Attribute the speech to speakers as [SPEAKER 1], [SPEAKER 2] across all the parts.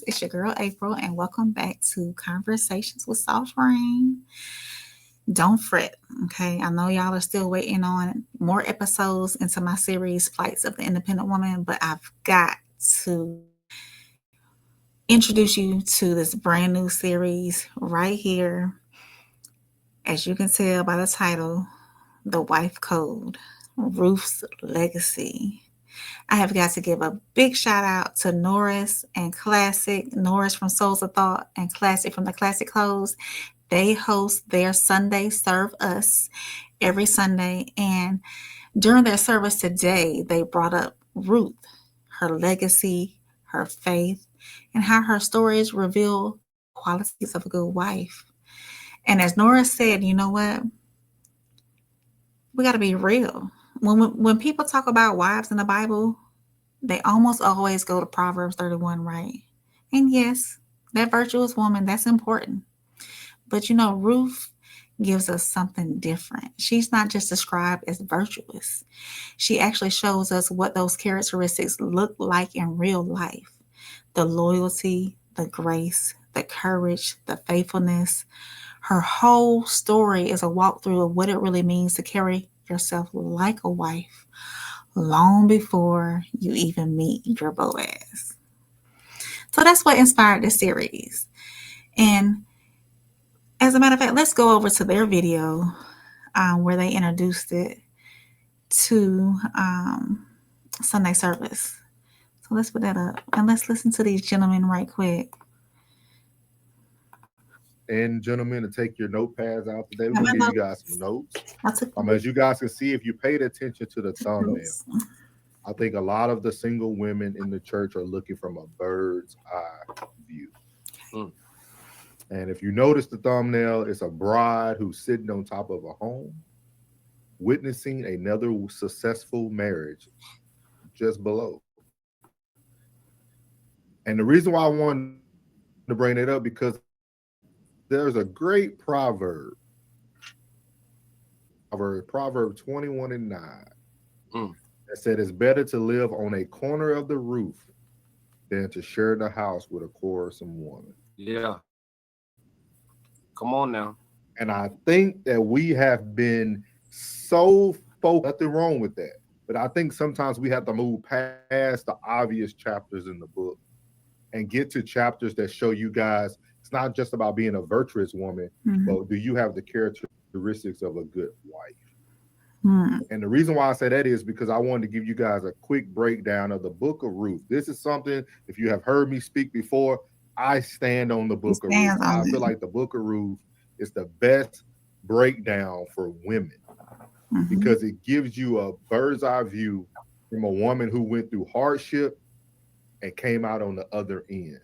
[SPEAKER 1] It's your girl April, and welcome back to Conversations with Soft Rain. Don't fret, okay? I know y'all are still waiting on more episodes into my series, Flights of the Independent Woman, but I've got to introduce you to this brand new series right here. As you can tell by the title, The Wife Code, Ruth's Legacy. I have got to give a big shout out to Norris and Classic, Norris from Souls of Thought and Classic from the Classic Codes. They host their Sunday Serve Us every Sunday. And during their service today, they brought up Ruth, her legacy, her faith, and how her stories reveal qualities of a good wife. And as Norris said, you know what? We got to be real. When people talk about wives in the Bible, they almost always go to Proverbs 31, right? And yes, that virtuous woman, that's important. But you know, Ruth gives us something different. She's not just described as virtuous. She actually shows us what those characteristics look like in real life. The loyalty, the grace, the courage, the faithfulness. Her whole story is a walkthrough of what it really means to carry yourself like a wife long before you even meet your Boaz. So that's what inspired this series. And as a matter of fact, let's go over to their video where they introduced it to Sunday service. So let's put that up and let's listen to these gentlemen right quick.
[SPEAKER 2] And gentlemen, to take your notepads out today, we're gonna give you guys some notes. As you guys can see, if you paid attention to the thumbnail, I think a lot of the single women in the church are looking from a bird's eye view. And if you notice the thumbnail, it's a bride who's sitting on top of a home, witnessing another successful marriage just below. And the reason why I wanted to bring it up because there's a great proverb 21:9, that said it's better to live on a corner of the roof than to share the house with a quarrelsome woman.
[SPEAKER 3] Yeah. Come on now.
[SPEAKER 2] And I think that we have been so focused, nothing wrong with that. But I think sometimes we have to move past the obvious chapters in the book and get to chapters that show you guys it's not just about being a virtuous woman, but do you have the characteristics of a good wife? And the reason why I say that is because I wanted to give you guys a quick breakdown of the Book of Ruth. This is something, if you have heard me speak before, I stand on the Book of Ruth. I feel like the Book of Ruth is the best breakdown for women because it gives you a bird's eye view from a woman who went through hardship and came out on the other end.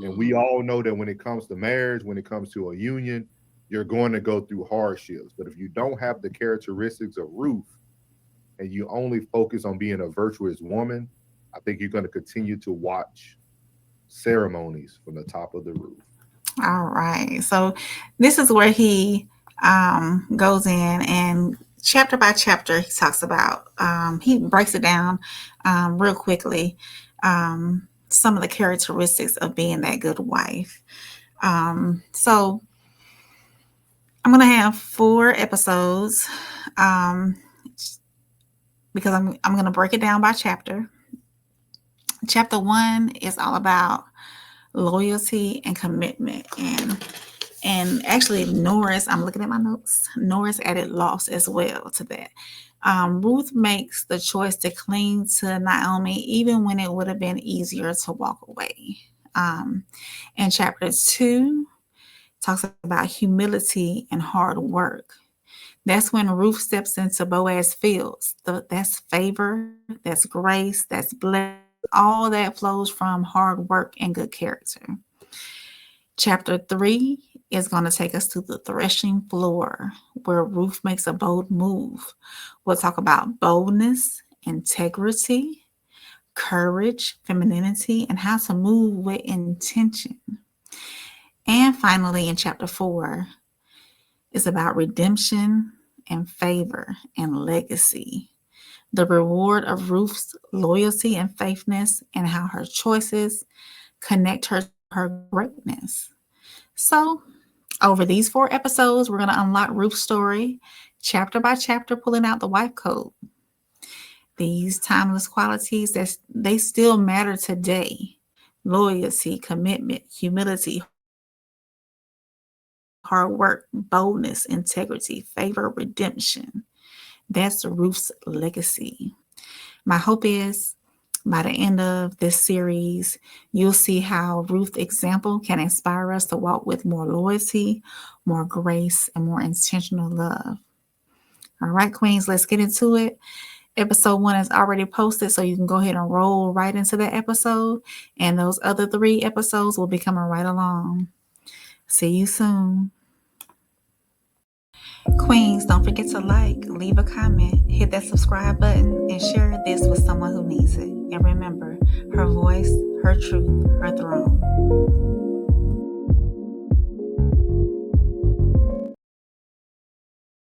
[SPEAKER 2] And we all know that when it comes to marriage, when it comes to a union, you're going to go through hardships. But if you don't have the characteristics of Ruth and you only focus on being a virtuous woman, I think you're going to continue to watch ceremonies from the top of the roof.
[SPEAKER 1] All right. So this is where he goes in and chapter by chapter he talks about, he breaks it down real quickly. Some of the characteristics of being that good wife. So I'm going to have 4 episodes because I'm going to break it down by chapter. Chapter 1 is all about loyalty and commitment. And actually Norris, I'm looking at my notes, Norris added loss as well to that. Ruth makes the choice to cling to Naomi even when it would have been easier to walk away. And chapter 2 talks about humility and hard work. That's when Ruth steps into Boaz's fields. That's favor, that's grace, that's blessing. All that flows from hard work and good character. Chapter 3 is going to take us to the threshing floor where Ruth makes a bold move. We'll talk about boldness, integrity, courage, femininity, and how to move with intention. And finally, in chapter 4, is about redemption and favor and legacy. The reward of Ruth's loyalty and faithfulness and how her choices connect her her greatness. So, over these 4 episodes, we're going to unlock Ruth's story, chapter by chapter, pulling out the wife code. These timeless qualities, they still matter today. Loyalty, commitment, humility, hard work, boldness, integrity, favor, redemption. That's Ruth's legacy. My hope is by the end of this series, you'll see how Ruth's example can inspire us to walk with more loyalty, more grace, and more intentional love. All right, Queens, let's get into it. Episode 1 is already posted, so you can go ahead and roll right into that episode. And those other 3 episodes will be coming right along. See you soon. Queens, don't forget to like, leave a comment, hit that subscribe button, and share this with someone who needs it. And remember, her voice, her truth, her throne.